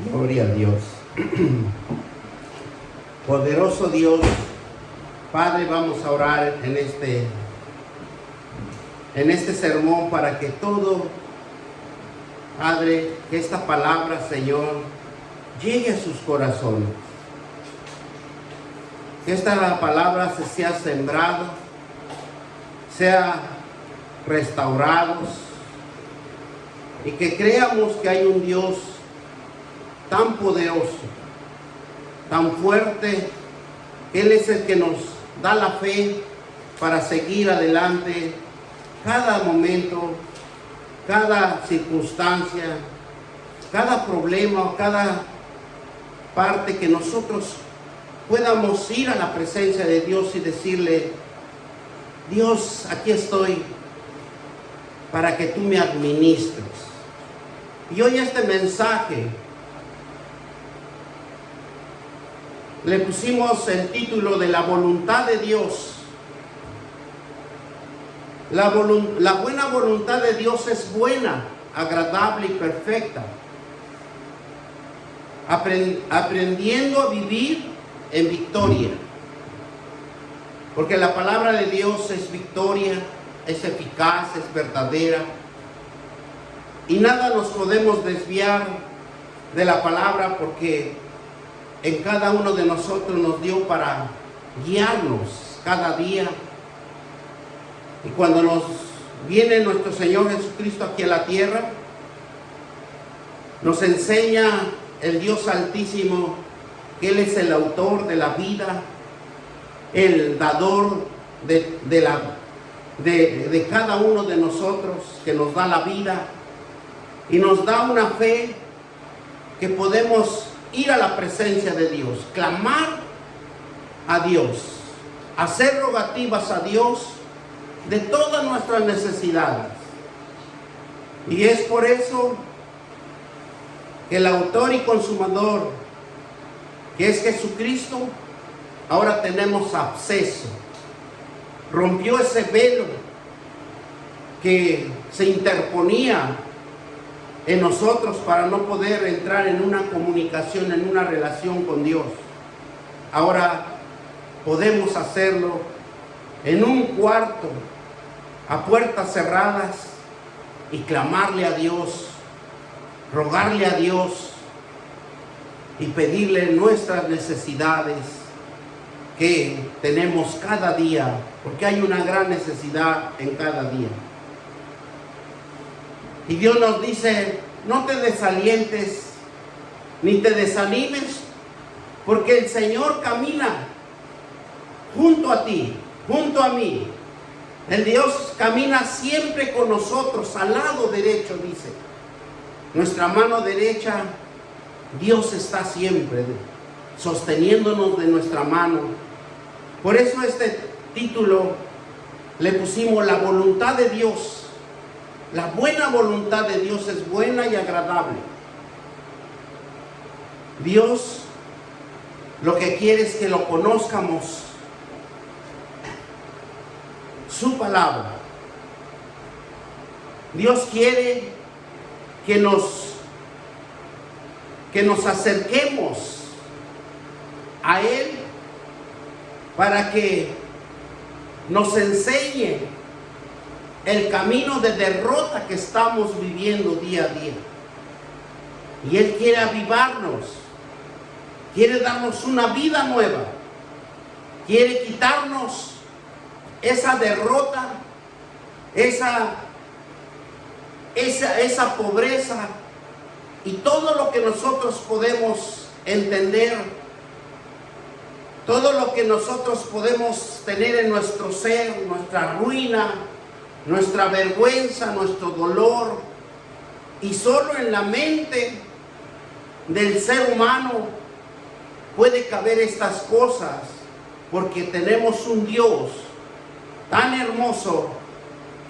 Gloria a Dios. Poderoso Dios, Padre, vamos a orar en este sermón para que todo, Padre, que esta palabra, Señor, llegue a sus corazones. Que esta palabra se sea sembrado, sea restaurados y que creamos que hay un Dios tan poderoso, tan fuerte, que Él es el que nos da la fe para seguir adelante cada momento, cada circunstancia, cada problema, cada parte que nosotros podamos ir a la presencia de Dios y decirle: Dios, aquí estoy para que tú me administres. Y hoy este mensaje le pusimos el título de la voluntad de Dios. La buena voluntad de Dios es buena, agradable y perfecta. Aprendiendo a vivir en victoria. Porque la palabra de Dios es victoria, es eficaz, es verdadera. Y nada nos podemos desviar de la palabra, porque en cada uno de nosotros nos dio para guiarnos cada día. Y cuando nos viene nuestro Señor Jesucristo aquí a la tierra, nos enseña el Dios Altísimo que Él es el autor de la vida, el dador de cada uno de nosotros, que nos da la vida y nos da una fe que podemos ir a la presencia de Dios, clamar a Dios, hacer rogativas a Dios de todas nuestras necesidades. Y es por eso que el autor y consumador, que es Jesucristo, ahora tenemos acceso. Rompió ese velo que se interponía en nosotros para no poder entrar en una comunicación, en una relación con Dios. Ahora podemos hacerlo en un cuarto, a puertas cerradas, y clamarle a Dios, rogarle a Dios y pedirle nuestras necesidades que tenemos cada día, porque hay una gran necesidad en cada día. Y Dios nos dice: no te desalientes ni te desanimes, porque el Señor camina junto a ti, junto a mí. El Dios camina siempre con nosotros, al lado derecho, dice. Nuestra mano derecha, Dios está siempre sosteniéndonos de nuestra mano. Por eso este título le pusimos la voluntad de Dios. La buena voluntad de Dios es buena y agradable. Dios lo que quiere es que lo conozcamos, su palabra. Dios quiere que nos acerquemos a Él para que nos enseñe el camino de derrota que estamos viviendo día a día. Y Él quiere avivarnos, quiere darnos una vida nueva, quiere quitarnos esa derrota, esa pobreza y todo lo que nosotros podemos entender, todo lo que nosotros podemos tener en nuestro ser, nuestra ruina, nuestra vergüenza, nuestro dolor. Y solo en la mente del ser humano puede caber estas cosas, porque tenemos un Dios tan hermoso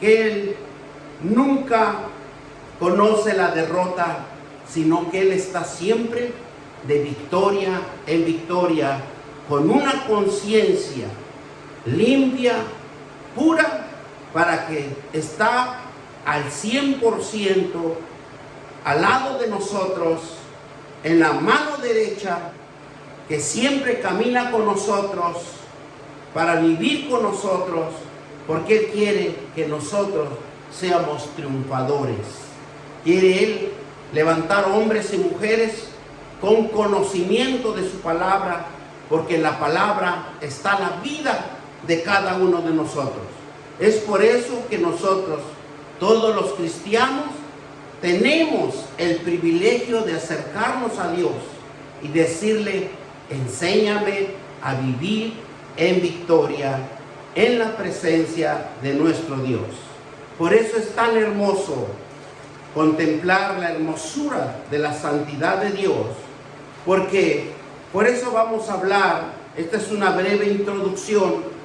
que Él nunca conoce la derrota, sino que Él está siempre de victoria en victoria, con una conciencia limpia, pura, para que está al 100% al lado de nosotros en la mano derecha, que siempre camina con nosotros para vivir con nosotros, porque Él quiere que nosotros seamos triunfadores. Quiere Él levantar hombres y mujeres con conocimiento de su palabra, porque en la palabra está la vida de cada uno de nosotros. Es por eso que nosotros, todos los cristianos, tenemos el privilegio de acercarnos a Dios y decirle: enséñame a vivir en victoria en la presencia de nuestro Dios. Por eso es tan hermoso contemplar la hermosura de la santidad de Dios, porque por eso vamos a hablar, esta es una breve introducción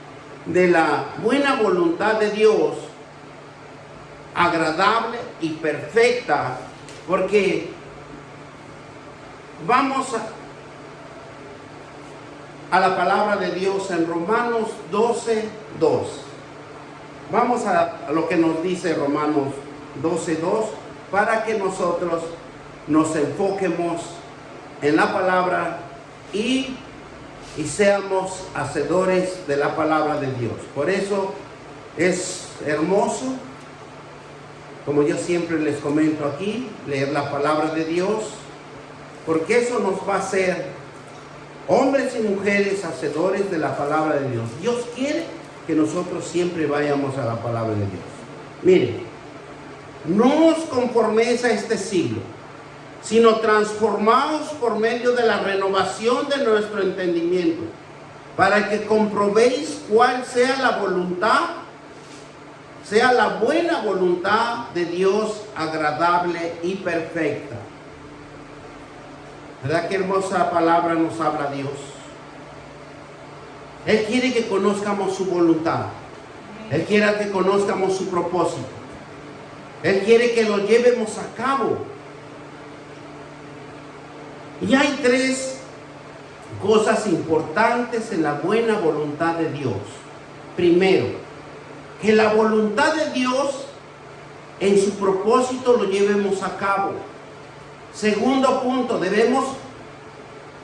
de la buena voluntad de Dios, agradable y perfecta, porque vamos a la palabra de Dios en Romanos 12:2. Vamos a lo que nos dice Romanos 12:2, para que nosotros nos enfoquemos en la palabra y seamos hacedores de la palabra de Dios. Por eso es hermoso, como yo siempre les comento aquí, leer la palabra de Dios, porque eso nos va a hacer hombres y mujeres hacedores de la palabra de Dios. Dios quiere que nosotros siempre vayamos a la palabra de Dios. Miren, no os conforméis a este siglo, sino transformaos por medio de la renovación de nuestro entendimiento, para que comprobéis cuál sea la voluntad, sea la buena voluntad de Dios, agradable y perfecta. ¿Verdad qué hermosa palabra nos habla Dios? Él quiere que conozcamos su voluntad. Él quiere que conozcamos su propósito. Él quiere que lo llevemos a cabo. Y hay tres cosas importantes en la buena voluntad de Dios. Primero, que la voluntad de Dios en su propósito lo llevemos a cabo. Segundo punto, debemos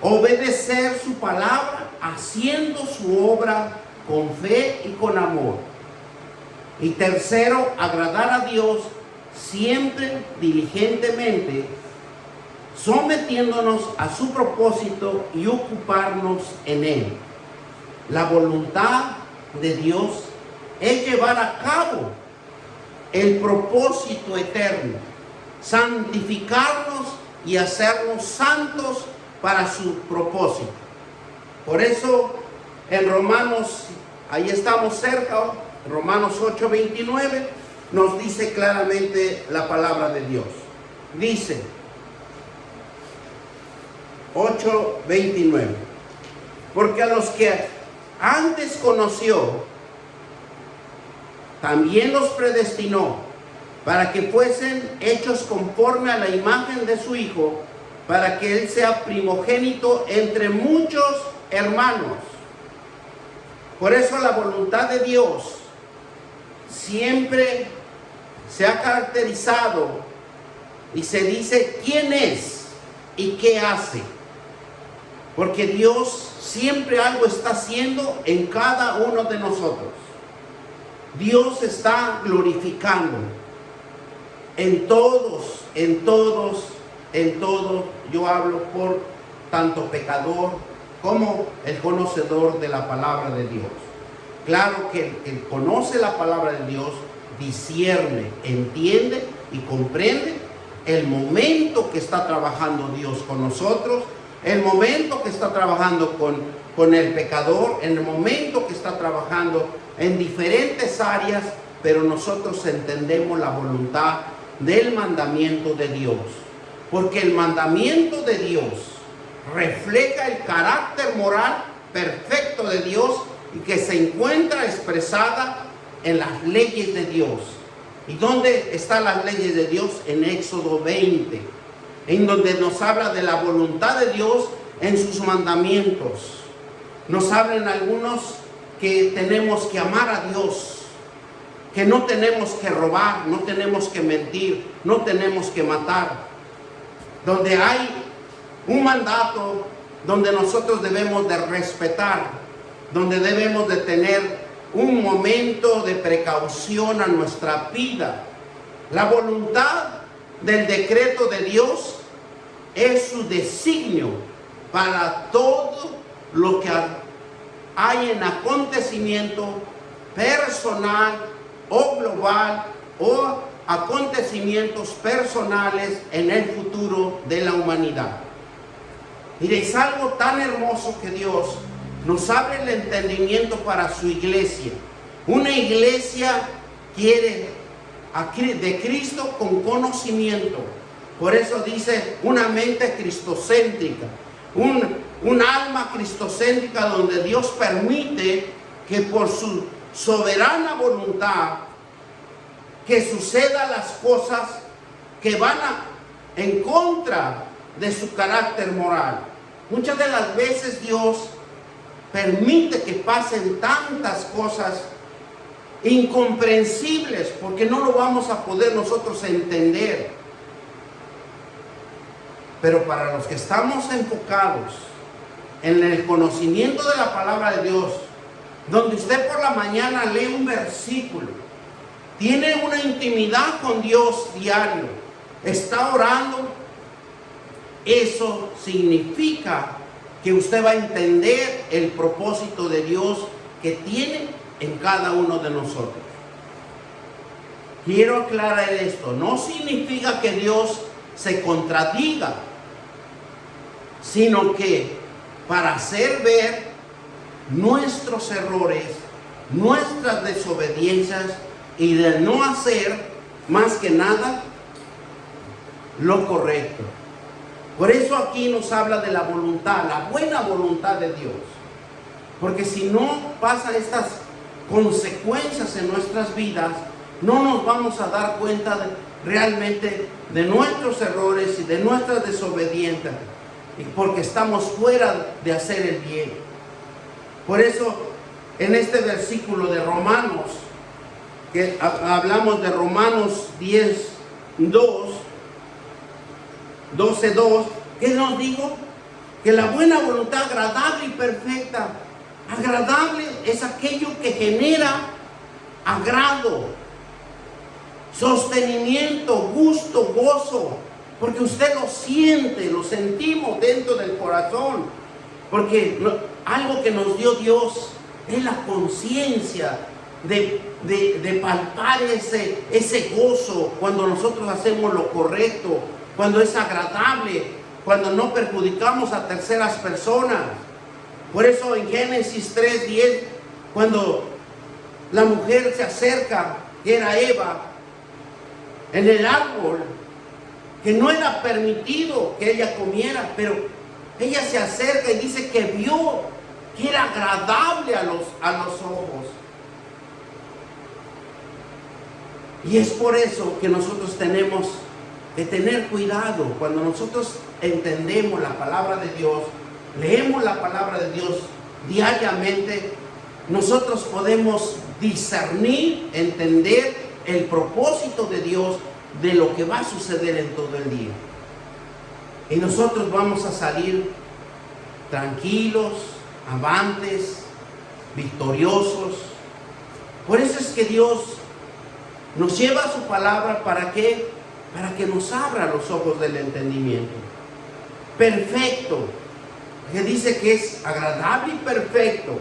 obedecer su palabra haciendo su obra con fe y con amor. Y tercero, agradar a Dios siempre diligentemente, sometiéndonos a su propósito y ocuparnos en él. La voluntad de Dios es llevar a cabo el propósito eterno, santificarnos y hacernos santos para su propósito. Por eso en Romanos, ahí estamos cerca, Romanos 8:29, nos dice claramente la palabra de Dios. Dice 8:29, porque a los que antes conoció, también los predestinó para que fuesen hechos conforme a la imagen de su Hijo, para que Él sea primogénito entre muchos hermanos. Por eso la voluntad de Dios siempre se ha caracterizado y se dice quién es y qué hace. Porque Dios siempre algo está haciendo en cada uno de nosotros. Dios está glorificando en todos. Yo hablo por tanto pecador como el conocedor de la palabra de Dios. Claro que el que conoce la palabra de Dios discierne, entiende y comprende el momento que está trabajando Dios con nosotros, el momento que está trabajando con el pecador, en el momento que está trabajando en diferentes áreas, pero nosotros entendemos la voluntad del mandamiento de Dios, porque el mandamiento de Dios refleja el carácter moral perfecto de Dios y que se encuentra expresada en las leyes de Dios. ¿Y dónde están las leyes de Dios? En Éxodo 20, en donde nos habla de la voluntad de Dios en sus mandamientos. Nos hablan algunos que tenemos que amar a Dios, que no tenemos que robar, no tenemos que mentir, no tenemos que matar. Donde hay un mandato donde nosotros debemos de respetar, donde debemos de tener un momento de precaución a nuestra vida. La voluntad del decreto de Dios es su designio para todo lo que hay en acontecimiento personal o global o acontecimientos personales en el futuro de la humanidad. Mire, es algo tan hermoso que Dios nos abre el entendimiento para su iglesia. Una iglesia quiere de Cristo con conocimiento. Por eso dice una mente cristocéntrica, un alma cristocéntrica donde Dios permite que por su soberana voluntad que sucedan las cosas que van en contra de su carácter moral. Muchas de las veces Dios permite que pasen tantas cosas incomprensibles porque no lo vamos a poder nosotros entender. Pero para los que estamos enfocados en el conocimiento de la palabra de Dios, donde usted por la mañana lee un versículo, tiene una intimidad con Dios diario, está orando, eso significa que usted va a entender el propósito de Dios que tiene en cada uno de nosotros. Quiero aclarar esto, no significa que Dios se contradiga, sino que para hacer ver nuestros errores, nuestras desobediencias y de no hacer más que nada lo correcto. Por eso aquí nos habla de la voluntad, la buena voluntad de Dios. Porque si no pasan estas consecuencias en nuestras vidas, no nos vamos a dar cuenta realmente de nuestros errores y de nuestras desobediencias, porque estamos fuera de hacer el bien. Por eso en este versículo de Romanos, que hablamos de Romanos 12:2, ¿qué nos digo? Que la buena voluntad agradable y perfecta. Agradable es aquello que genera agrado, sostenimiento, gusto, gozo, porque usted lo siente, lo sentimos dentro del corazón, porque algo que nos dio Dios es la conciencia de palpar ese gozo cuando nosotros hacemos lo correcto, cuando es agradable, cuando no perjudicamos a terceras personas. Por eso en Génesis 3:10, cuando la mujer se acerca, que era Eva, en el árbol, que no era permitido que ella comiera, pero ella se acerca y dice que vio que era agradable a los ojos. Y es por eso que nosotros tenemos que tener cuidado cuando nosotros entendemos la palabra de Dios, leemos la palabra de Dios diariamente. Nosotros podemos discernir, entender el propósito de Dios de lo que va a suceder en todo el día. Y nosotros vamos a salir tranquilos, avantes, victoriosos. Por eso es que Dios nos lleva a su palabra. ¿Para qué? Para que nos abra los ojos del entendimiento. Perfecto, que dice que es agradable y perfecto.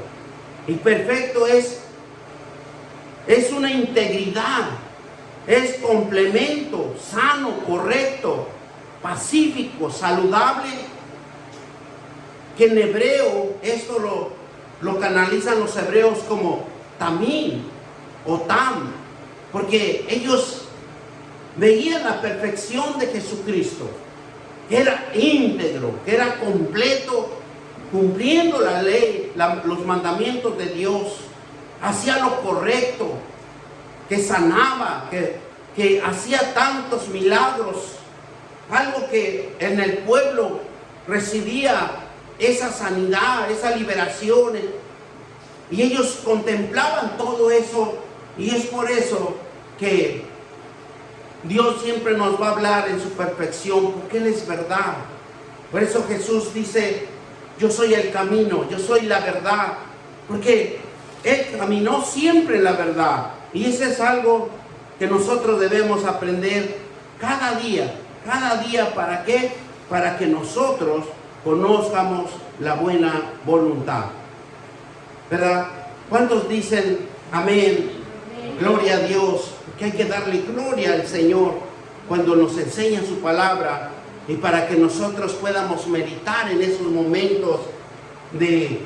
Y perfecto es una integridad, es complemento, sano, correcto, pacífico, saludable, que en hebreo esto lo canalizan los hebreos como tamim o tam, porque ellos veían la perfección de Jesucristo, que era íntegro, que era completo, cumpliendo la ley, los mandamientos de Dios, hacía lo correcto, que sanaba, que hacía tantos milagros, algo que en el pueblo recibía esa sanidad, esa liberación, y ellos contemplaban todo eso. Y es por eso que Dios siempre nos va a hablar en su perfección, porque Él es verdad. Por eso Jesús dice, yo soy el camino, yo soy la verdad, porque Él caminó siempre en la verdad. Y eso es algo que nosotros debemos aprender cada día. ¿Para qué? Para que nosotros conozcamos la buena voluntad. ¿Verdad? ¿Cuántos dicen amén? Gloria a Dios, que hay que darle gloria al Señor cuando nos enseña su palabra y para que nosotros podamos meditar en esos momentos de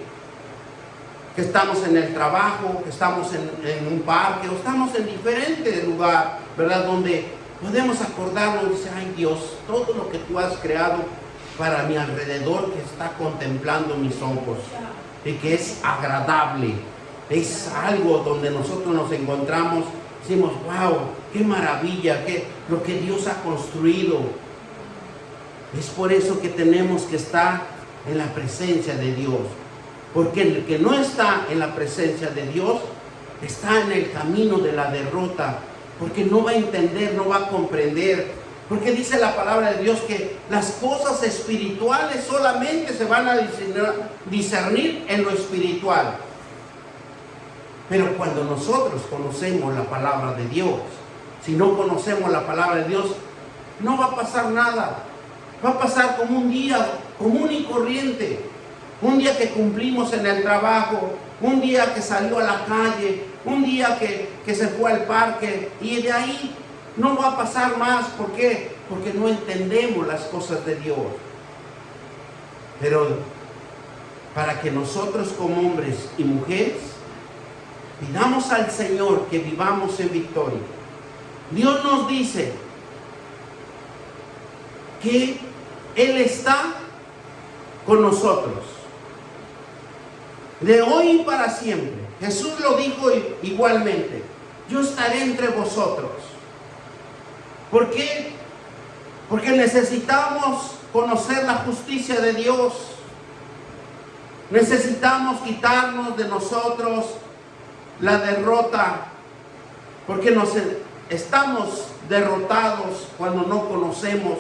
que estamos en el trabajo, que estamos en un parque o estamos en diferentes lugares, ¿verdad? Donde podemos acordarnos y decir, ay Dios, todo lo que tú has creado para mi alrededor que está contemplando mis ojos y que es agradable. Es algo donde nosotros nos encontramos, decimos, wow, qué maravilla, lo que Dios ha construido. Es por eso que tenemos que estar en la presencia de Dios. Porque el que no está en la presencia de Dios, está en el camino de la derrota. Porque no va a entender, no va a comprender. Porque dice la palabra de Dios que las cosas espirituales solamente se van a discernir en lo espiritual. Pero cuando nosotros conocemos la palabra de Dios, si no conocemos la palabra de Dios, no va a pasar nada. Va a pasar como un día común y corriente. Un día que cumplimos en el trabajo, un día que salió a la calle, un día que se fue al parque, y de ahí no va a pasar más. ¿Por qué? Porque no entendemos las cosas de Dios. Pero para que nosotros como hombres y mujeres pidamos al Señor que vivamos en victoria. Dios nos dice que Él está con nosotros de hoy y para siempre. Jesús lo dijo igualmente, yo estaré entre vosotros. ¿Por qué? Porque necesitamos conocer la justicia de Dios. Necesitamos quitarnos de nosotros la derrota, porque estamos derrotados cuando no conocemos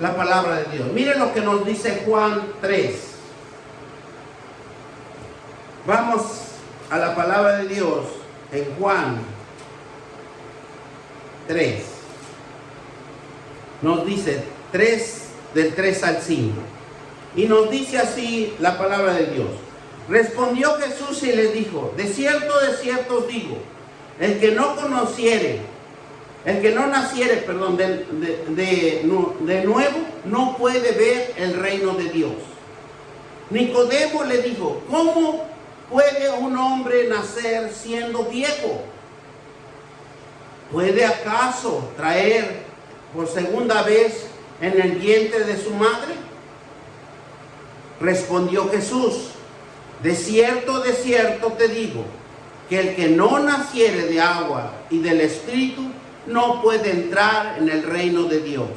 la palabra de Dios. Miren lo que nos dice Juan 3. Vamos a la palabra de Dios en Juan 3. Nos dice 3, del 3 al 5. Y nos dice así la palabra de Dios. Respondió Jesús y les dijo, de cierto os digo, el que no naciere de nuevo, no puede ver el reino de Dios. Nicodemo le dijo, ¿cómo puede un hombre nacer siendo viejo? ¿Puede acaso traer por segunda vez en el vientre de su madre? Respondió Jesús, de cierto te digo, que el que no naciere de agua y del Espíritu no puede entrar en el reino de Dios.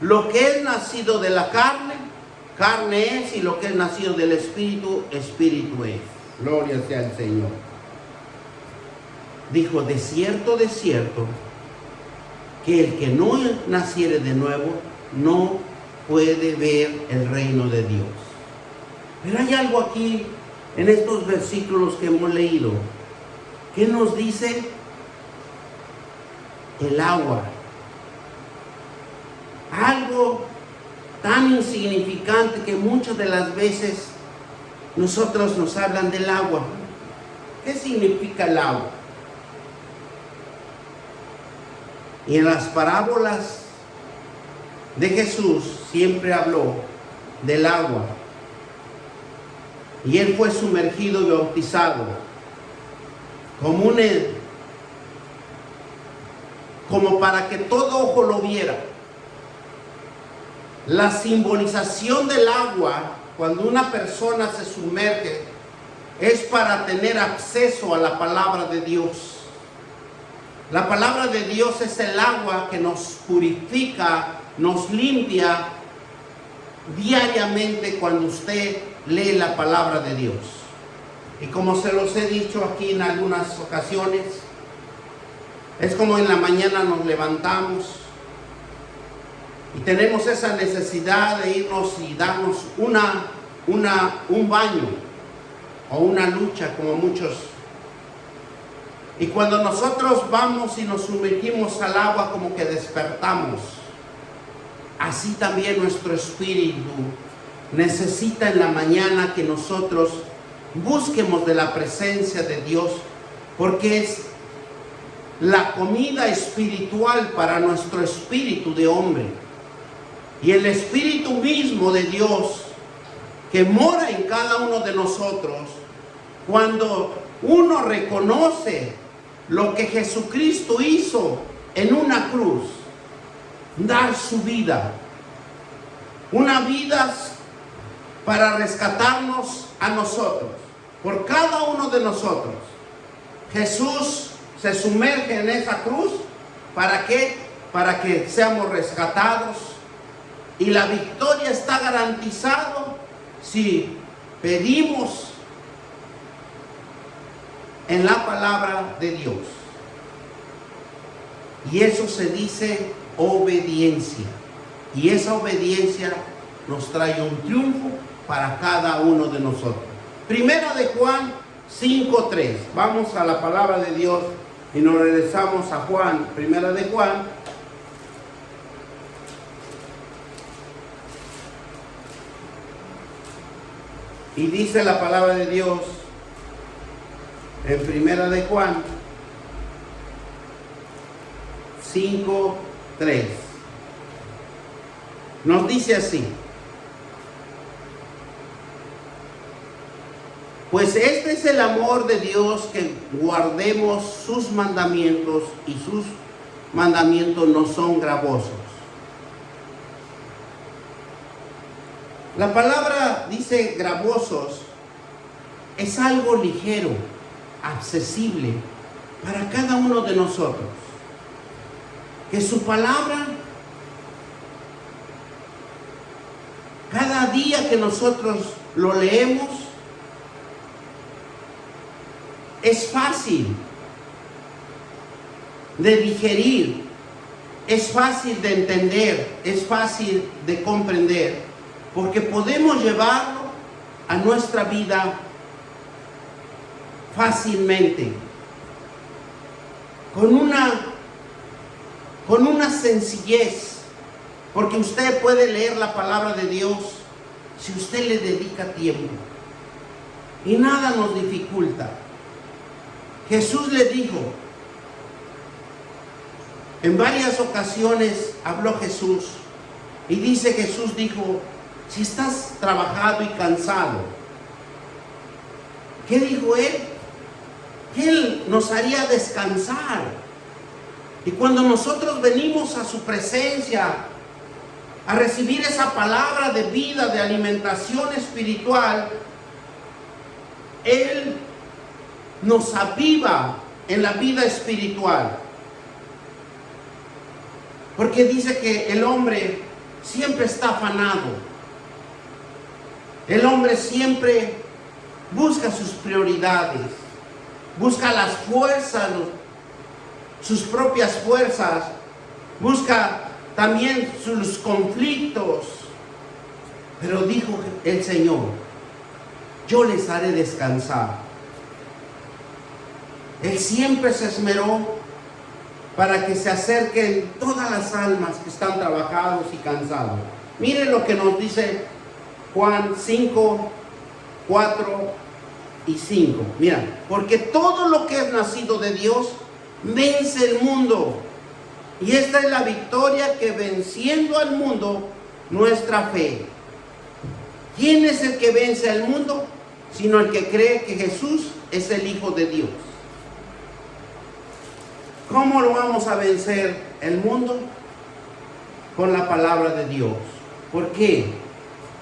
Lo que es nacido de la carne, carne es, y lo que es nacido del Espíritu, Espíritu es. Gloria sea al Señor. Dijo, de cierto, que el que no naciere de nuevo no puede ver el reino de Dios. Pero hay algo aquí en estos versículos que hemos leído que nos dice el agua. Algo tan insignificante que muchas de las veces nosotros nos hablan del agua. ¿Qué significa el agua? Y en las parábolas de Jesús siempre habló del agua. Y Él fue sumergido y bautizado como para que todo ojo lo viera. La simbolización del agua, cuando una persona se sumerge, es para tener acceso a la palabra de Dios. La palabra de Dios es el agua que nos purifica, nos limpia diariamente cuando usted lee la palabra de Dios. Y como se los he dicho aquí en algunas ocasiones, es como en la mañana nos levantamos Y tenemos esa necesidad de irnos y darnos un baño o una lucha, como muchos. Y cuando nosotros vamos y nos sumergimos al agua, como que despertamos. Así también nuestro espíritu necesita en la mañana que nosotros busquemos de la presencia de Dios, porque es la comida espiritual para nuestro espíritu de hombre. Y el espíritu mismo de Dios que mora en cada uno de nosotros, cuando uno reconoce lo que Jesucristo hizo en una cruz, dar su vida, una vida para rescatarnos a nosotros, por cada uno de nosotros. Jesús se sumerge en esa cruz, ¿para qué? Para que seamos rescatados, y la victoria está garantizada si pedimos en la palabra de Dios. Y eso se dice obediencia. Y esa obediencia nos trae un triunfo para cada uno de nosotros. Primera de Juan 5:3. Vamos a la palabra de Dios y nos regresamos a Juan. Primera de Juan. Y dice la palabra de Dios en Primera de Juan 5:3. Nos dice así: pues este es el amor de Dios, que guardemos sus mandamientos, y sus mandamientos no son gravosos. La palabra dice gravosos, es algo ligero, accesible para cada uno de nosotros. Que su palabra, cada día que nosotros lo leemos, es fácil de digerir, es fácil de entender, es fácil de comprender, porque podemos llevarlo a nuestra vida fácilmente, con una sencillez, porque usted puede leer la palabra de Dios si usted le dedica tiempo, y nada nos dificulta. Jesús le dijo, en varias ocasiones habló Jesús, y dice Jesús dijo: si estás trabajado y cansado, ¿qué dijo Él? Que Él nos haría descansar. Y cuando nosotros venimos a su presencia a recibir esa palabra de vida, de alimentación espiritual, Él nos aviva en la vida espiritual. Porque dice que el hombre siempre está afanado. El hombre siempre busca sus prioridades, busca las fuerzas, sus propias fuerzas, busca también sus conflictos. Pero dijo el Señor: yo les haré descansar. Él siempre se esmeró para que se acerquen todas las almas que están trabajados y cansados. Miren lo que nos dice Juan 5, 4 y 5. Mira, porque todo lo que es nacido de Dios vence el mundo. Y esta es la victoria, que venciendo al mundo, nuestra fe. ¿Quién es el que vence al mundo? Sino el que cree que Jesús es el Hijo de Dios. ¿Cómo lo vamos a vencer el mundo? Con la palabra de Dios. ¿Por qué?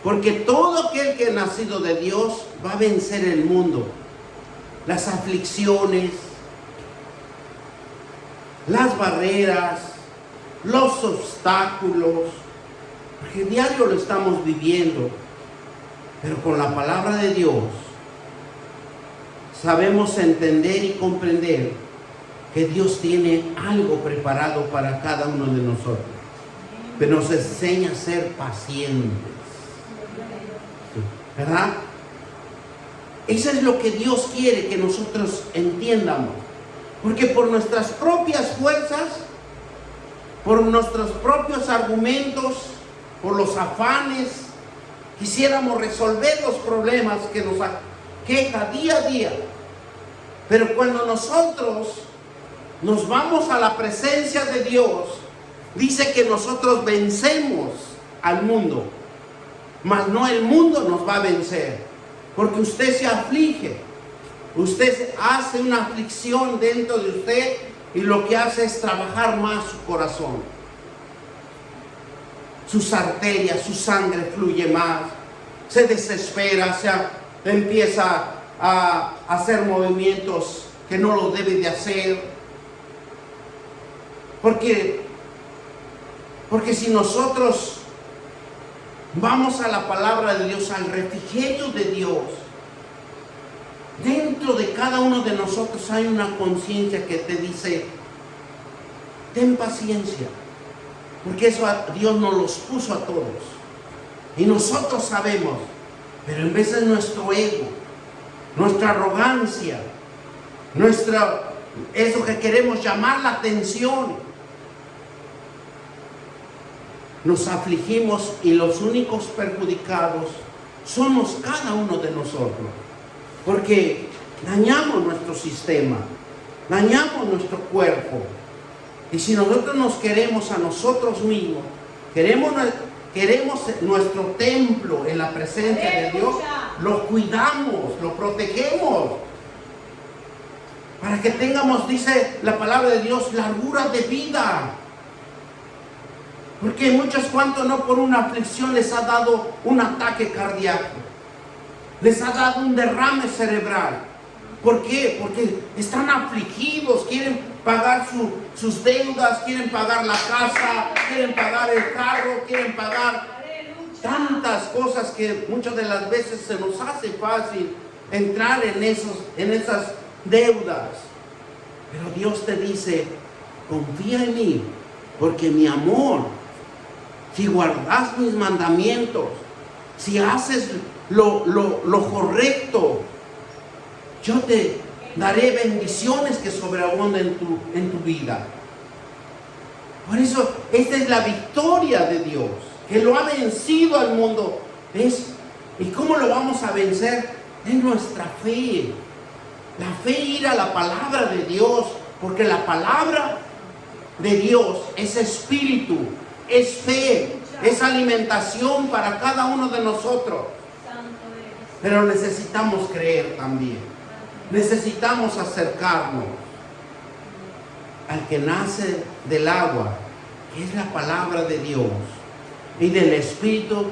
Porque todo aquel que es nacido de Dios va a vencer el mundo, las aflicciones, las barreras, los obstáculos, porque diario lo estamos viviendo. Pero con la palabra de Dios sabemos entender y comprender que Dios tiene algo preparado para cada uno de nosotros. pero nos enseña a ser pacientes. ¿Verdad? Eso es lo que Dios quiere que nosotros entiendamos. Porque por nuestras propias fuerzas, por nuestros propios argumentos, por los afanes, quisiéramos resolver los problemas que nos aqueja día a día. Pero cuando nosotros nos vamos a la presencia de Dios, dice que nosotros vencemos al mundo, mas no el mundo nos va a vencer, porque usted se aflige, usted hace una aflicción dentro de usted y lo que hace es trabajar más su corazón, sus arterias, su sangre fluye más, se desespera, empieza a hacer movimientos que no lo debe de hacer. Porque si nosotros vamos a la palabra de Dios, al refrigerio de Dios, dentro de cada uno de nosotros hay una conciencia que te dice, ten paciencia, porque eso Dios nos los puso a todos. Y nosotros sabemos, pero en vez de nuestro ego, nuestra arrogancia, eso que queremos llamar la atención, nos afligimos y los únicos perjudicados somos cada uno de nosotros. Porque dañamos nuestro sistema, dañamos nuestro cuerpo. Y si nosotros nos queremos a nosotros mismos, queremos nuestro templo en la presencia de Dios, lo cuidamos, lo protegemos. Para que tengamos, dice la palabra de Dios, largura de vida. Porque muchos cuantos no por una aflicción les ha dado un ataque cardíaco, les ha dado un derrame cerebral. ¿Por qué? Porque están afligidos, quieren pagar sus deudas, quieren pagar la casa, quieren pagar el carro, quieren pagar tantas cosas que muchas de las veces se nos hace fácil entrar en esas deudas. Pero Dios te dice, confía en mí, porque mi amor, si guardas mis mandamientos, si haces lo correcto, yo te daré bendiciones que sobreabunden en tu vida. Por eso, esta es la victoria de Dios, que lo ha vencido al mundo. ¿Ves? ¿Y cómo lo vamos a vencer? Es nuestra fe. La fe, ir a la palabra de Dios, porque la palabra de Dios es espíritu, es fe, es alimentación para cada uno de nosotros. Pero necesitamos creer también. Necesitamos acercarnos al que nace del agua, que es la palabra de Dios, y del Espíritu.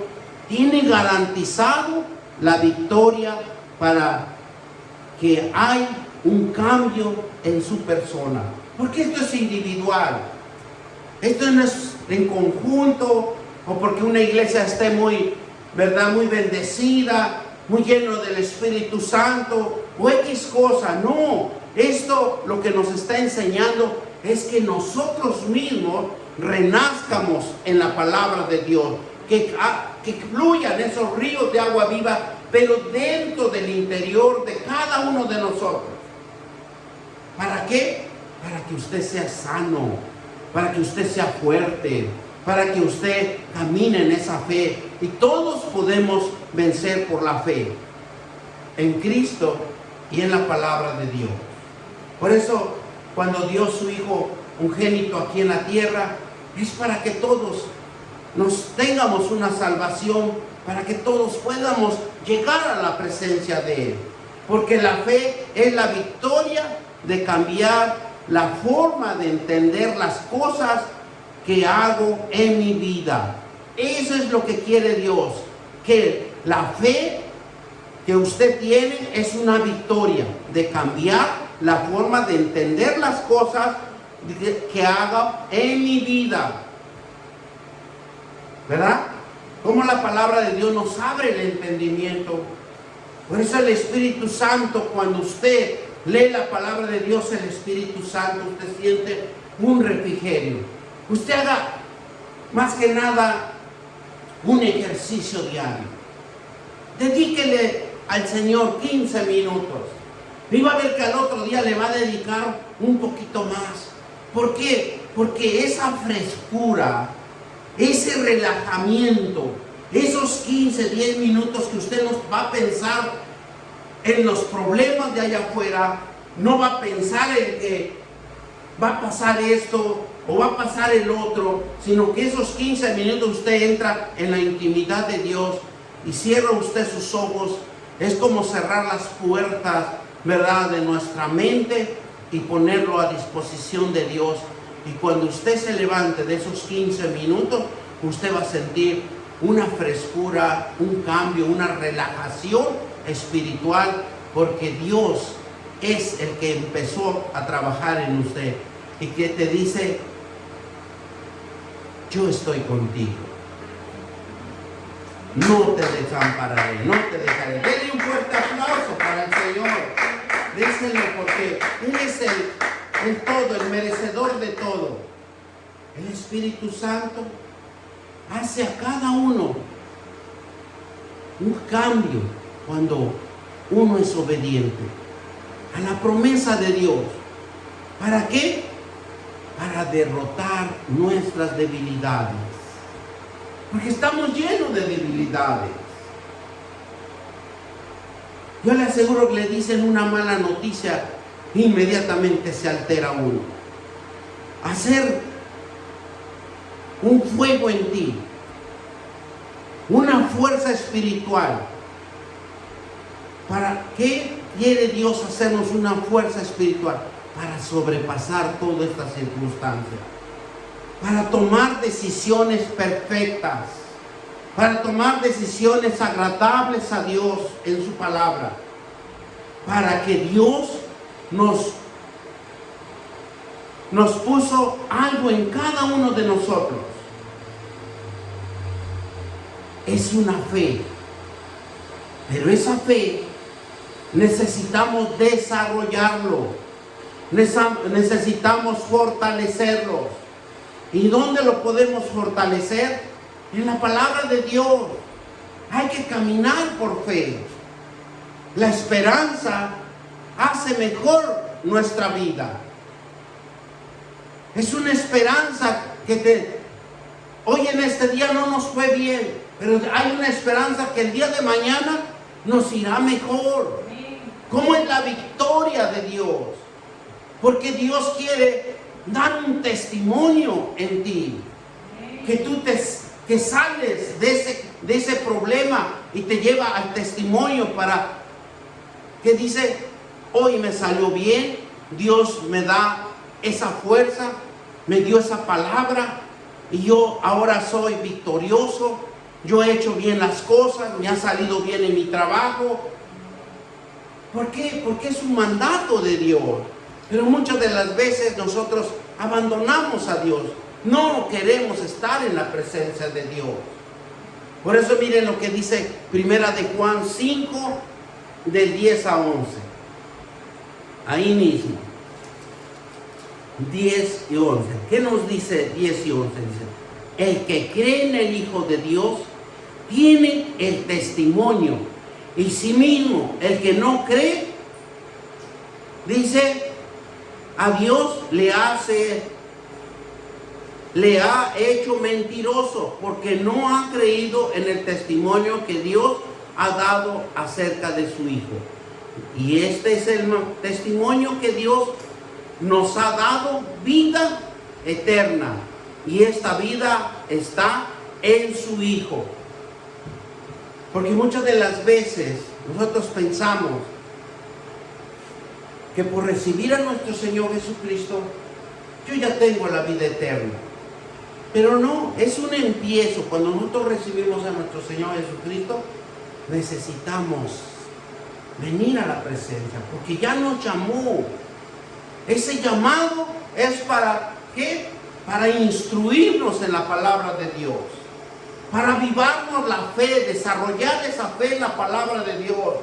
Tiene garantizado la victoria para que hay un cambio en su persona. Porque esto es individual. Esto no es en conjunto, o porque una iglesia esté muy bendecida, muy lleno del Espíritu Santo, o X cosa. No, esto lo que nos está enseñando es que nosotros mismos renazcamos en la palabra de Dios, que fluyan esos ríos de agua viva, pero dentro del interior de cada uno de nosotros. ¿Para qué? Para que usted sea sano, para que usted sea fuerte, para que usted camine en esa fe. Y todos podemos vencer por la fe en Cristo y en la palabra de Dios. Por eso, cuando dio su Hijo unigénito aquí en la tierra, es para que todos nos tengamos una salvación, para que todos podamos llegar a la presencia de Él. Porque la fe es la victoria de cambiar la forma de entender las cosas que hago en mi vida. Eso es lo que quiere Dios, que la fe que usted tiene es una victoria de cambiar la forma de entender las cosas que hago en mi vida. ¿Verdad? Como la palabra de Dios nos abre el entendimiento. Por eso el Espíritu Santo, cuando usted lee la palabra de Dios, el Espíritu Santo, usted siente un refrigerio. Usted haga más que nada un ejercicio diario. Dedíquele al Señor 15 minutos. Y va a ver que al otro día le va a dedicar un poquito más. ¿Por qué? Porque esa frescura, ese relajamiento, esos 15, 10 minutos que usted no va a pensar en los problemas de allá afuera, no va a pensar en que va a pasar esto o va a pasar el otro, sino que esos 15 minutos usted entra en la intimidad de Dios y cierra usted sus ojos. Es como cerrar las puertas, ¿verdad?, de nuestra mente y ponerlo a disposición de Dios. Y cuando usted se levante de esos 15 minutos, usted va a sentir una frescura, un cambio, una relajación espiritual, porque Dios es el que empezó a trabajar en usted y que te dice: yo estoy contigo, no te desampararé, no te dejaré. Denle un fuerte aplauso para el Señor. Díselo, porque Él es el todo, el merecedor de todo. El Espíritu Santo hace a cada uno un cambio cuando uno es obediente a la promesa de Dios. ¿Para qué? Para derrotar nuestras debilidades. Porque estamos llenos de debilidades. Yo le aseguro que le dicen una mala noticia, inmediatamente se altera uno. Hacer un fuego en ti, una fuerza espiritual. ¿Para qué quiere Dios hacernos una fuerza espiritual? Para sobrepasar todas estas circunstancias, para tomar decisiones perfectas, para tomar decisiones agradables a Dios en su palabra, para que Dios nos puso algo en cada uno de nosotros. Es una fe, pero esa fe necesitamos desarrollarlo, necesitamos fortalecerlo. ¿Y dónde lo podemos fortalecer? En la palabra de Dios. Hay que caminar por fe. La esperanza hace mejor nuestra vida. Es una esperanza que hoy en este día no nos fue bien, pero hay una esperanza que el día de mañana nos irá mejor. ¿Cómo es la victoria de Dios? Porque Dios quiere dar un testimonio en ti, que sales de ese problema y te lleva al testimonio, para que dice: hoy me salió bien, Dios me da esa fuerza, me dio esa palabra y yo ahora soy victorioso, yo he hecho bien las cosas, me ha salido bien en mi trabajo. ¿Por qué? Porque es un mandato de Dios. Pero muchas de las veces nosotros abandonamos a Dios. No queremos estar en la presencia de Dios. Por eso miren lo que dice Primera de Juan 5, del 10 a 11. Ahí mismo. 10 y 11. ¿Qué nos dice 10 y 11? Dice: el que cree en el Hijo de Dios tiene el testimonio. Y sí mismo, el que no cree, dice, a Dios le ha hecho mentiroso, porque no ha creído en el testimonio que Dios ha dado acerca de su Hijo. Y este es el testimonio que Dios nos ha dado: vida eterna. Y esta vida está en su Hijo. Porque muchas de las veces nosotros pensamos que por recibir a nuestro Señor Jesucristo, yo ya tengo la vida eterna. Pero no, es un empiezo. Cuando nosotros recibimos a nuestro Señor Jesucristo, necesitamos venir a la presencia, porque ya nos llamó. Ese llamado es para ¿qué? Para instruirnos en la palabra de Dios, para avivarnos la fe, desarrollar esa fe en la palabra de Dios.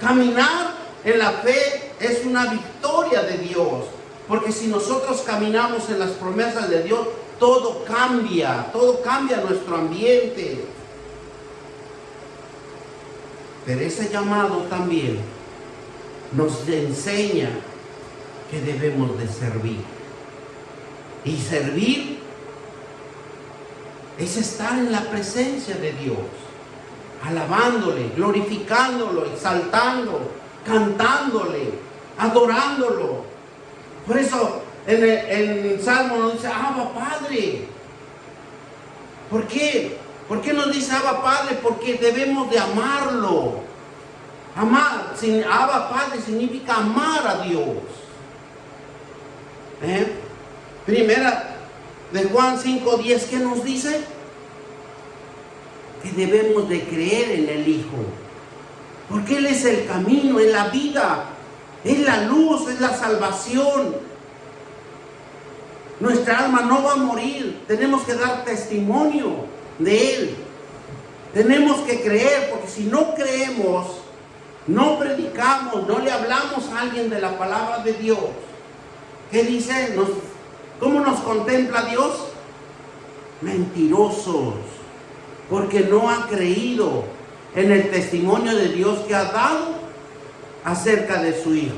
Caminar en la fe es una victoria de Dios, porque si nosotros caminamos en las promesas de Dios, todo cambia nuestro ambiente. Pero ese llamado también nos enseña que debemos de servir. Y servir es estar en la presencia de Dios, alabándole, glorificándolo, exaltando, cantándole, adorándolo. Por eso en el Salmo nos dice, Abba Padre. ¿Por qué? ¿Por qué nos dice Abba Padre? Porque debemos de amarlo. Amar, Abba Padre significa amar a Dios. Primera de Juan 5:10, ¿qué nos dice? Que debemos de creer en el Hijo. Porque Él es el camino, es la vida, es la luz, es la salvación. Nuestra alma no va a morir. Tenemos que dar testimonio de Él. Tenemos que creer, porque si no creemos, no predicamos, no le hablamos a alguien de la palabra de Dios. ¿Qué dice? ¿Cómo nos contempla Dios? Mentirosos, porque no ha creído en el testimonio de Dios que ha dado acerca de su Hijo.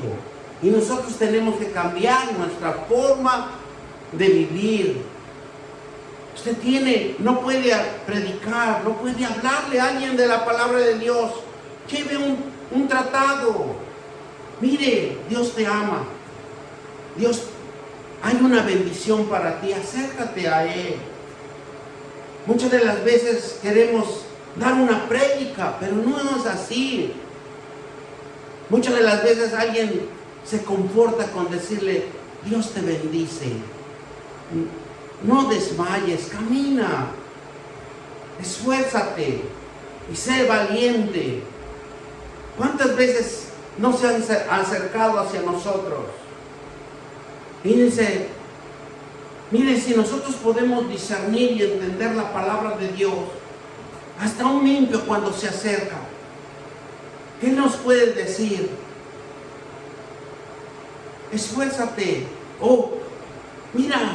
Y nosotros tenemos que cambiar nuestra forma de vivir. Usted no puede predicar, no puede hablarle a alguien de la palabra de Dios. Lleve un tratado. Mire, Dios te ama. Dios, hay una bendición para ti. Acércate a Él. Muchas de las veces queremos dar una prédica, pero no es así. Muchas de las veces alguien se conforta con decirle, Dios te bendice. No desmayes, camina, esfuérzate y sé valiente. ¿Cuántas veces no se han acercado hacia nosotros? Miren, si nosotros podemos discernir y entender la palabra de Dios, hasta un limpio cuando se acerca, ¿qué nos puede decir? Esfuérzate. Oh, mira,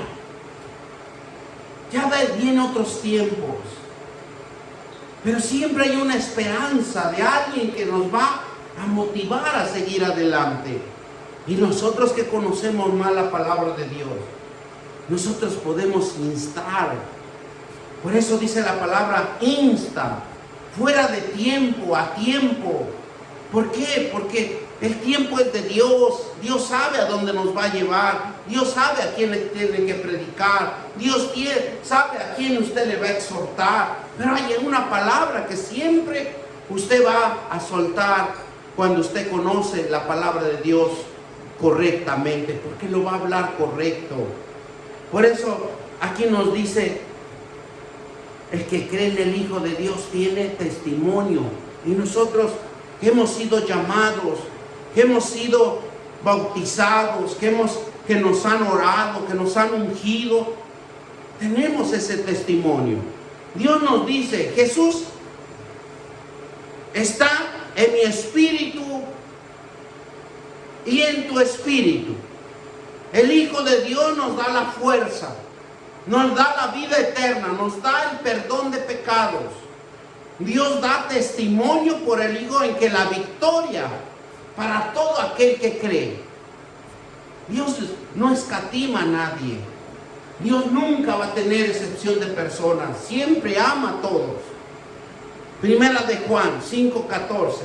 ya vienen otros tiempos, pero siempre hay una esperanza de alguien que nos va a motivar a seguir adelante. Y nosotros que conocemos más la palabra de Dios, nosotros podemos instar. Por eso dice la palabra insta, fuera de tiempo, a tiempo. ¿Por qué? Porque el tiempo es de Dios. Dios sabe a dónde nos va a llevar. Dios sabe a quién le tiene que predicar. Dios sabe a quién usted le va a exhortar. Pero hay una palabra que siempre usted va a soltar cuando usted conoce la palabra de Dios correctamente, porque lo va a hablar correcto. Por eso aquí nos dice, el que cree en el Hijo de Dios tiene testimonio. Y nosotros que hemos sido llamados, que hemos sido bautizados, que nos han orado, que nos han ungido, tenemos ese testimonio. Dios nos dice, Jesús está en mi espíritu y en tu espíritu. El Hijo de Dios nos da la fuerza, nos da la vida eterna, nos da el perdón de pecados. Dios da testimonio por el Hijo en que la victoria para todo aquel que cree. Dios no escatima a nadie. Dios nunca va a tener excepción de personas. Siempre ama a todos. Primera de Juan 5:14.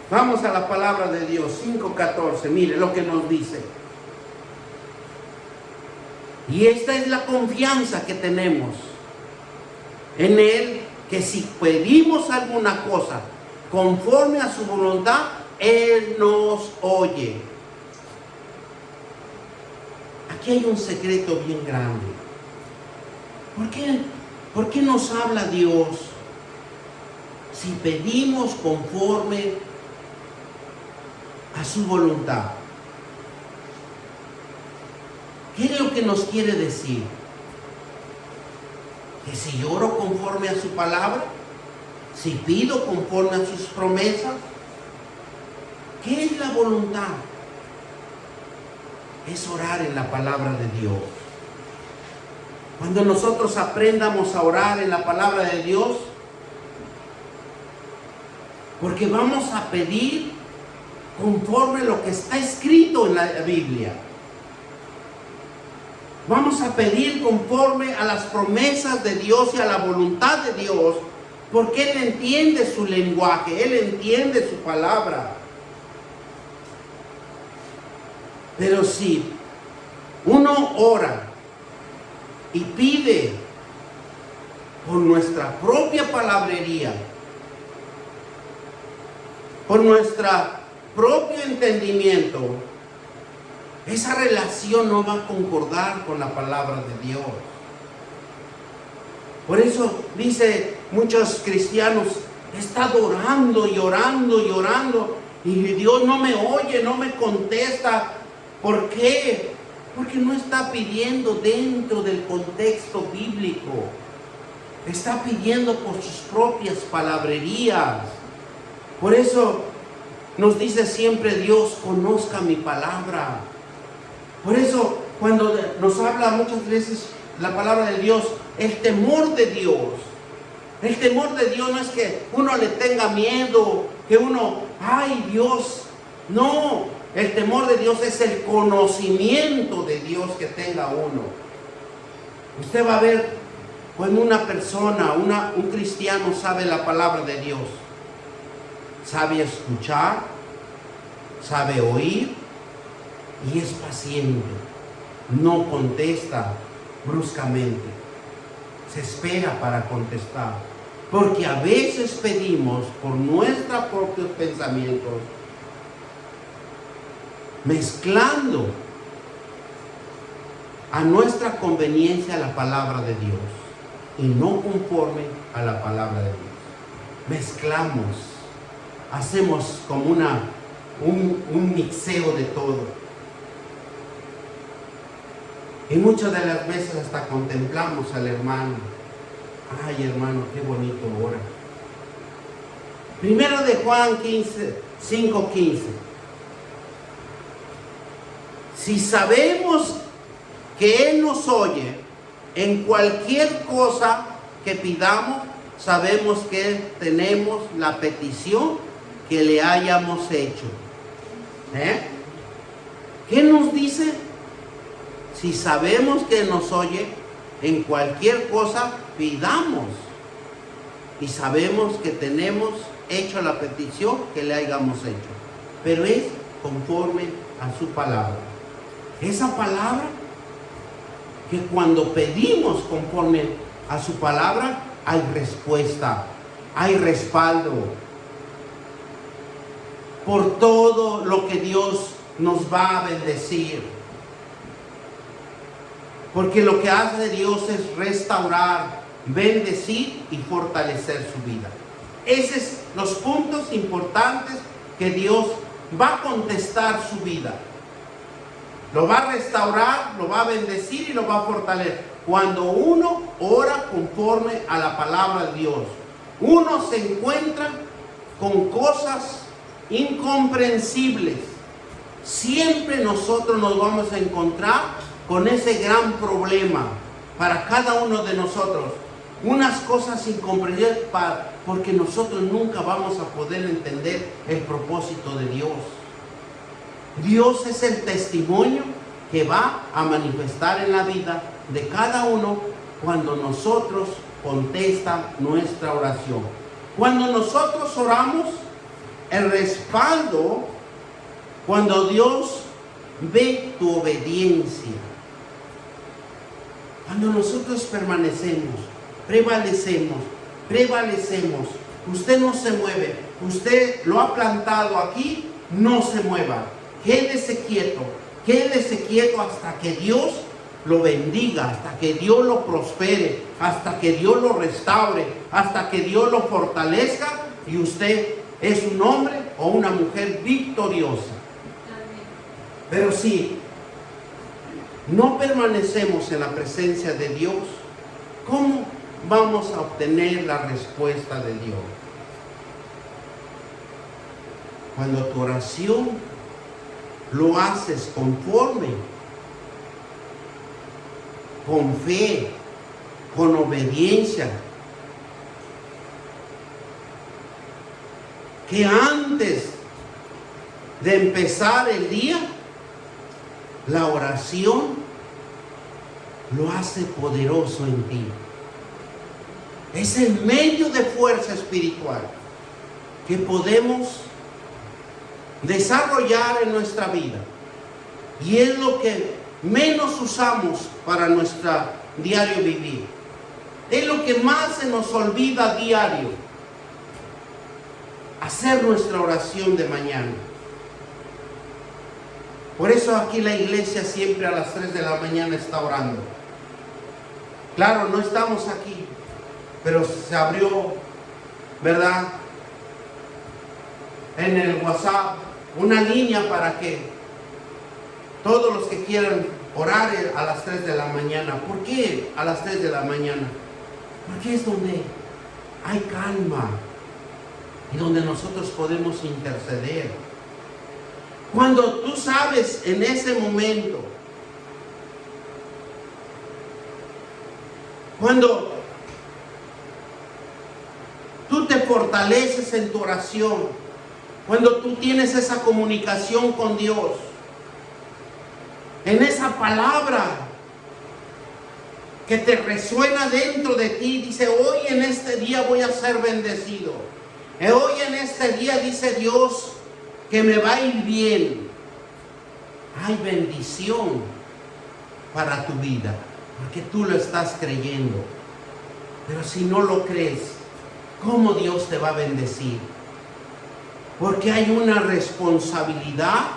Vamos a la palabra de Dios. 5:14. Mire lo que nos dice. Y esta es la confianza que tenemos en Él, que si pedimos alguna cosa conforme a su voluntad, Él nos oye. Aquí hay un secreto bien grande. ¿Por qué nos habla Dios? Si pedimos conforme a su voluntad. ¿Qué es lo que nos quiere decir? Que si oro conforme a su palabra, si pido conforme a sus promesas, ¿qué es la voluntad? Es orar en la palabra de Dios. Cuando nosotros aprendamos a orar en la palabra de Dios, porque vamos a pedir conforme lo que está escrito en la Biblia. Vamos a pedir conforme a las promesas de Dios y a la voluntad de Dios, porque Él entiende su lenguaje, Él entiende su palabra. Pero si uno ora y pide por nuestra propia palabrería, por nuestro propio entendimiento, esa relación no va a concordar con la palabra de Dios. Por eso dice muchos cristianos, he estado orando y orando y orando y Dios no me oye, no me contesta. ¿Por qué? Porque no está pidiendo dentro del contexto bíblico. Está pidiendo por sus propias palabrerías. Por eso nos dice siempre Dios, conozca mi palabra. Por eso cuando nos habla muchas veces la palabra de Dios, el temor de Dios. El temor de Dios no es que uno le tenga miedo, que uno, ay Dios, no. El temor de Dios es el conocimiento de Dios que tenga uno. Usted va a ver cuando una persona, un cristiano sabe la palabra de Dios. Sabe escuchar, sabe oír y es paciente. No contesta bruscamente. Se espera para contestar. Porque a veces pedimos por nuestros propios pensamientos, mezclando a nuestra conveniencia la palabra de Dios y no conforme a la palabra de Dios. Mezclamos, hacemos como un mixeo de todo. Y muchas de las veces hasta contemplamos al hermano. Ay, hermano, qué bonito ora. Primero de Juan 5:15. Si sabemos que Él nos oye en cualquier cosa que pidamos, sabemos que tenemos la petición que le hayamos hecho. ¿Qué nos dice? Si sabemos que nos oye en cualquier cosa, pidamos. Y sabemos que tenemos hecho la petición que le hayamos hecho. Pero es conforme a su palabra. Esa palabra que cuando pedimos conforme a su palabra, hay respuesta, hay respaldo por todo lo que Dios nos va a bendecir. Porque lo que hace Dios es restaurar, bendecir y fortalecer su vida. Esos son los puntos importantes que Dios va a contestar su vida. Lo va a restaurar, lo va a bendecir y lo va a fortalecer. Cuando uno ora conforme a la palabra de Dios, uno se encuentra con cosas incomprensibles. Siempre nosotros nos vamos a encontrar con ese gran problema para cada uno de nosotros. Unas cosas incomprensibles porque nosotros nunca vamos a poder entender el propósito de Dios. Dios es el testimonio que va a manifestar en la vida de cada uno cuando nosotros contestamos nuestra oración. Cuando nosotros oramos, el respaldo, cuando Dios ve tu obediencia, cuando nosotros prevalecemos, usted no se mueve, usted lo ha plantado aquí, no se mueva. Quédese quieto hasta que Dios lo bendiga, hasta que Dios lo prospere, hasta que Dios lo restaure, hasta que Dios lo fortalezca y usted es un hombre o una mujer victoriosa. Pero si no permanecemos en la presencia de Dios, ¿cómo vamos a obtener la respuesta de Dios? Cuando tu oración lo haces conforme, con fe, con obediencia. Que antes de empezar el día, la oración lo hace poderoso en ti. Es el medio de fuerza espiritual que podemos desarrollar en nuestra vida. Y es lo que menos usamos para nuestro diario vivir. Es lo que más se nos olvida a diario. Hacer nuestra oración de mañana. Por eso aquí la iglesia siempre a las 3 de la mañana está orando. Claro, no estamos aquí, pero se abrió, ¿verdad?, en el WhatsApp una línea para que todos los que quieran orar a las 3 de la mañana. ¿Por qué a las 3 de la mañana? Porque es donde hay calma y donde nosotros podemos interceder. Cuando tú sabes en ese momento, cuando tú te fortaleces en tu oración, cuando tú tienes esa comunicación con Dios, en esa palabra que te resuena dentro de ti, dice: hoy en este día voy a ser bendecido. Hoy en este día, dice Dios, que me va a ir bien. Hay bendición para tu vida, porque tú lo estás creyendo. Pero si no lo crees, ¿cómo Dios te va a bendecir? Porque hay una responsabilidad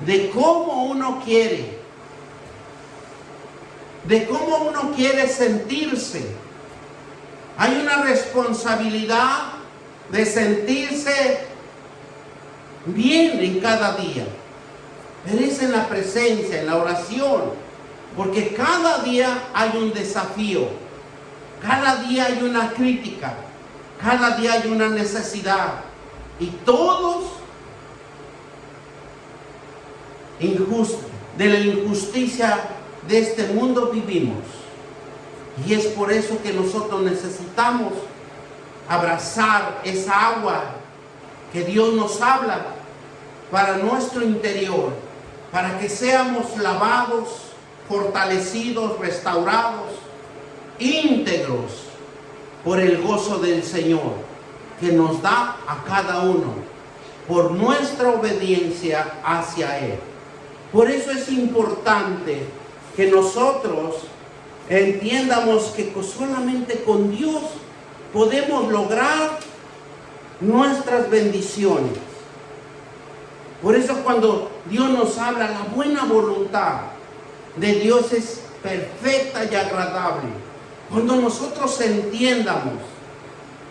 de cómo uno quiere, de cómo uno quiere sentirse. Hay una responsabilidad de sentirse bien en cada día. Pero es en la presencia, en la oración. Porque cada día hay un desafío. Cada día hay una crítica. Cada día hay una necesidad. Y todos de la injusticia de este mundo vivimos. Y es por eso que nosotros necesitamos abrazar esa agua que Dios nos habla para nuestro interior, para que seamos lavados, fortalecidos, restaurados, íntegros por el gozo del Señor que nos da a cada uno por nuestra obediencia hacia Él. Por eso es importante que nosotros entiendamos que solamente con Dios podemos lograr nuestras bendiciones. Por eso cuando Dios nos habla, la buena voluntad de Dios es perfecta y agradable. Cuando nosotros entiendamos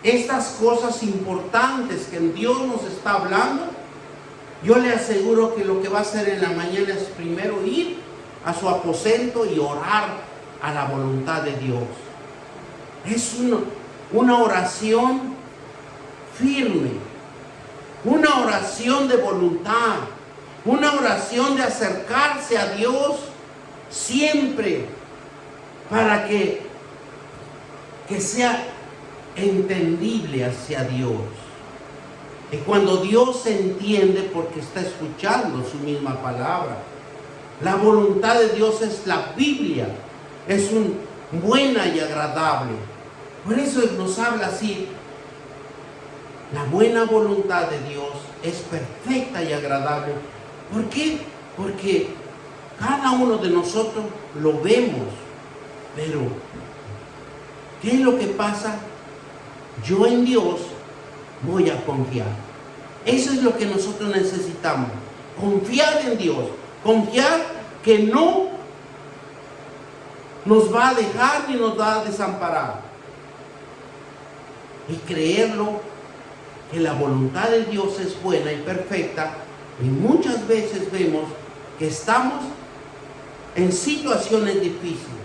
estas cosas importantes que Dios nos está hablando, yo le aseguro que lo que va a hacer en la mañana es primero ir a su aposento y orar a la voluntad de Dios. Es una oración firme, una oración de voluntad, una oración de acercarse a Dios siempre para que sea entendible hacia Dios. Y cuando Dios se entiende, porque está escuchando su misma palabra. La voluntad de Dios es la Biblia, es buena y agradable. Por eso nos habla así: la buena voluntad de Dios es perfecta y agradable. ¿Por qué? Porque cada uno de nosotros lo vemos, pero ¿qué es lo que pasa? Yo en Dios voy a confiar. Eso es lo que nosotros necesitamos. Confiar en Dios. Confiar que no nos va a dejar ni nos va a desamparar. Y creerlo, que la voluntad de Dios es buena y perfecta. Y muchas veces vemos que estamos en situaciones difíciles.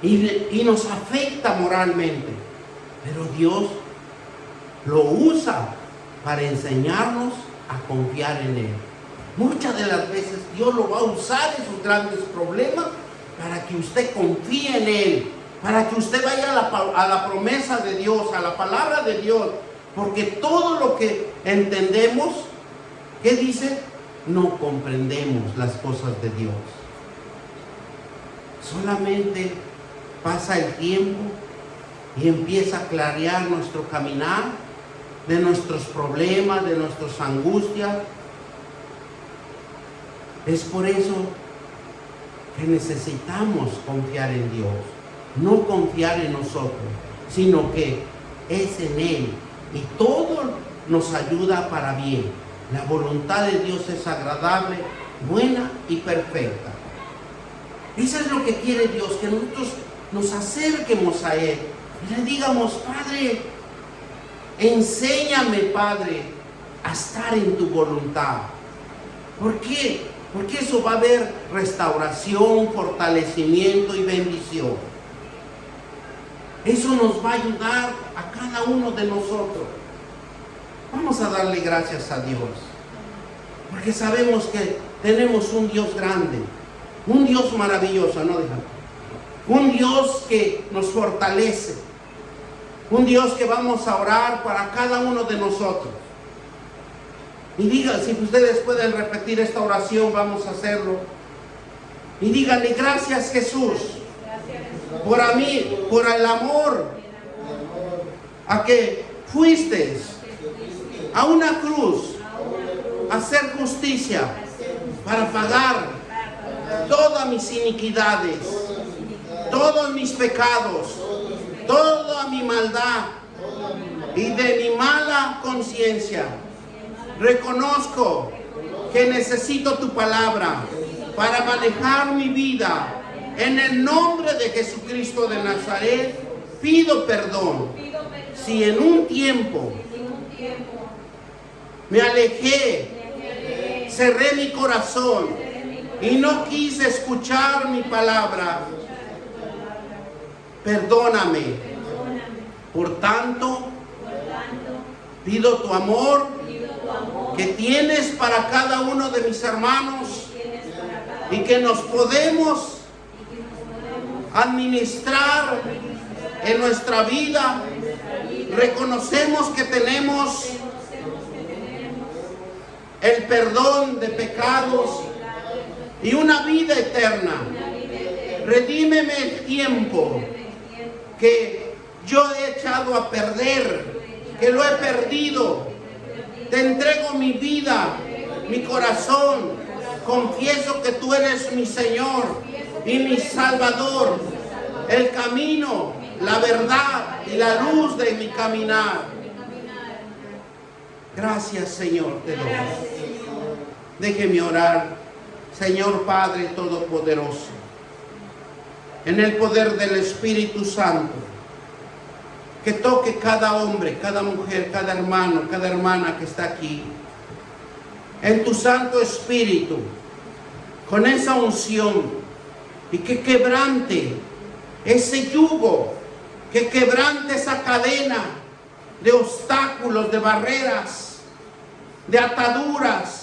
Y nos afecta moralmente. Pero Dios lo usa para enseñarnos a confiar en Él. Muchas de las veces Dios lo va a usar en sus grandes problemas para que usted confíe en Él, para que usted vaya a la promesa de Dios, a la palabra de Dios, porque todo lo que entendemos, ¿qué dice? No comprendemos las cosas de Dios. Solamente pasa el tiempo y empieza a clarear nuestro caminar, de nuestros problemas, de nuestras angustias. Es por eso que necesitamos confiar en Dios, no confiar en nosotros, sino que es en Él, y todo nos ayuda para bien. La voluntad de Dios es agradable, buena y perfecta. Eso es lo que quiere Dios, que nosotros nos acerquemos a Él y le digamos: Padre, enséñame, Padre, a estar en tu voluntad. ¿Por qué? Porque eso va a haber restauración, fortalecimiento y bendición. Eso nos va a ayudar a cada uno de nosotros. Vamos a darle gracias a Dios, porque sabemos que tenemos un Dios grande, un Dios maravilloso, ¿no? Un Dios que nos fortalece, un Dios que vamos a orar para cada uno de nosotros. Y digan, si ustedes pueden repetir esta oración, vamos a hacerlo. Y díganle: gracias, Jesús, por a mí, por el amor a que fuiste a una cruz a hacer justicia, para pagar todas mis iniquidades, todos mis pecados, toda mi maldad y de mi mala conciencia. Reconozco que necesito tu palabra para manejar mi vida. En el nombre de Jesucristo de Nazaret, pido perdón si en un tiempo me alejé, cerré mi corazón y no quise escuchar mi palabra. Perdóname. Por tanto, pido tu amor que tienes para cada uno de mis hermanos, y que nos podemos administrar en nuestra vida. Reconocemos que tenemos el perdón de pecados y una vida eterna. Redímeme el tiempo que yo he echado a perder, que lo he perdido. Te entrego mi vida, mi corazón. Confieso que tú eres mi Señor y mi Salvador, el camino, la verdad y la luz de mi caminar. Gracias, Señor, te doy. Déjeme orar. Señor Padre Todopoderoso, en el poder del Espíritu Santo, que toque cada hombre, cada mujer, cada hermano, cada hermana que está aquí. En tu Santo Espíritu, con esa unción, y que quebrante ese yugo, que quebrante esa cadena de obstáculos, de barreras, de ataduras.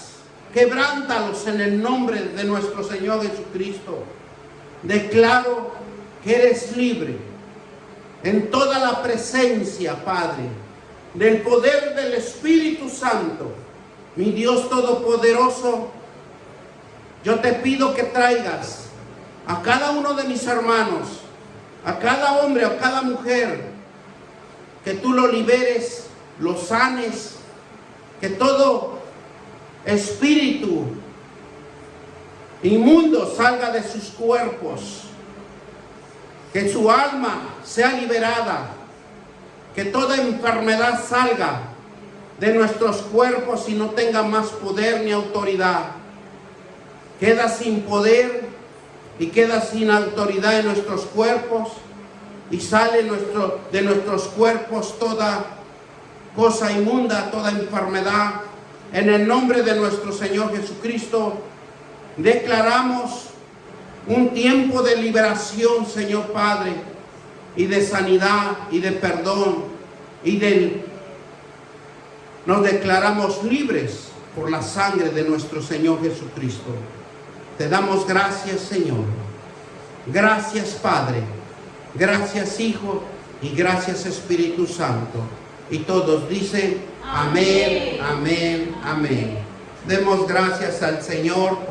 Quebrántalos en el nombre de nuestro Señor Jesucristo. Declaro que eres libre en toda la presencia, Padre, del poder del Espíritu Santo. Mi Dios Todopoderoso, yo te pido que traigas a cada uno de mis hermanos, a cada hombre, a cada mujer, que tú lo liberes, lo sanes, que todo espíritu inmundo salga de sus cuerpos, que su alma sea liberada, que toda enfermedad salga de nuestros cuerpos y no tenga más poder ni autoridad. Queda sin poder y queda sin autoridad en nuestros cuerpos, y sale de nuestros cuerpos toda cosa inmunda, toda enfermedad. En el nombre de nuestro Señor Jesucristo, declaramos un tiempo de liberación, Señor Padre, y de sanidad y de perdón, nos declaramos libres por la sangre de nuestro Señor Jesucristo. Te damos gracias, Señor, Gracias, Padre. Gracias, Hijo. Y gracias, Espíritu Santo. Y todos dicen amén, amén, amén. Demos gracias al Señor por